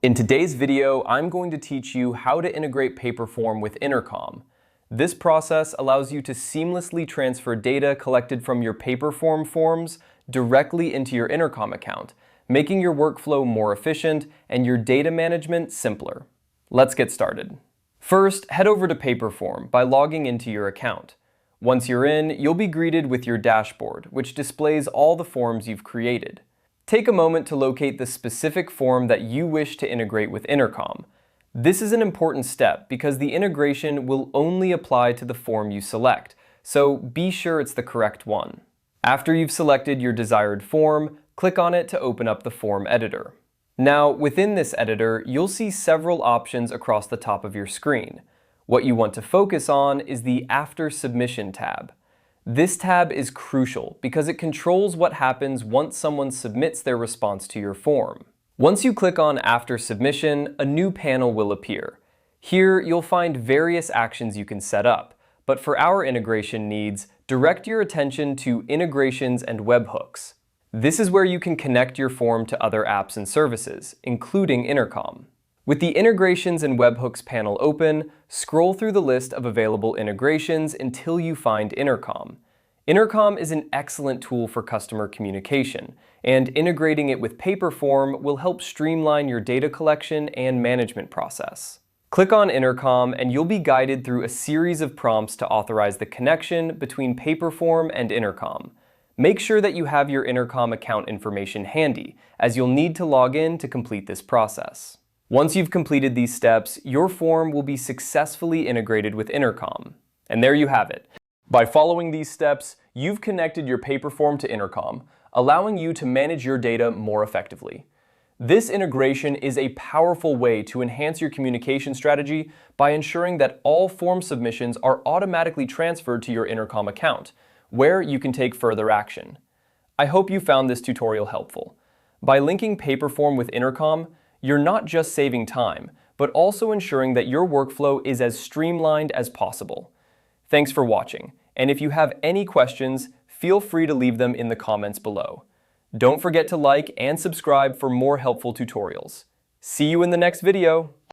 In today's video, I'm going to teach you how to integrate Paperform with Intercom. This process allows you to seamlessly transfer data collected from your Paperform forms directly into your Intercom account, making your workflow more efficient and your data management simpler. Let's get started. First, head over to Paperform by logging into your account. Once you're in, you'll be greeted with your dashboard, which displays all the forms you've created. Take a moment to locate the specific form that you wish to integrate with Intercom. This is an important step because the integration will only apply to the form you select, so be sure it's the correct one. After you've selected your desired form, click on it to open up the form editor. Now, within this editor, you'll see several options across the top of your screen. What you want to focus on is the After Submission tab. This tab is crucial because it controls what happens once someone submits their response to your form. Once you click on After Submission, a new panel will appear. Here, you'll find various actions you can set up, but for our integration needs, direct your attention to Integrations and Webhooks. This is where you can connect your form to other apps and services, including Intercom. With the Integrations and Webhooks panel open, scroll through the list of available integrations until you find Intercom. Intercom is an excellent tool for customer communication, and integrating it with Paperform will help streamline your data collection and management process. Click on Intercom and you'll be guided through a series of prompts to authorize the connection between Paperform and Intercom. Make sure that you have your Intercom account information handy, as you'll need to log in to complete this process. Once you've completed these steps, your form will be successfully integrated with Intercom. And there you have it. By following these steps, you've connected your Paperform to Intercom, allowing you to manage your data more effectively. This integration is a powerful way to enhance your communication strategy by ensuring that all form submissions are automatically transferred to your Intercom account, where you can take further action. I hope you found this tutorial helpful. By linking Paperform with Intercom, you're not just saving time, but also ensuring that your workflow is as streamlined as possible. Thanks for watching, and if you have any questions, feel free to leave them in the comments below. Don't forget to like and subscribe for more helpful tutorials. See you in the next video!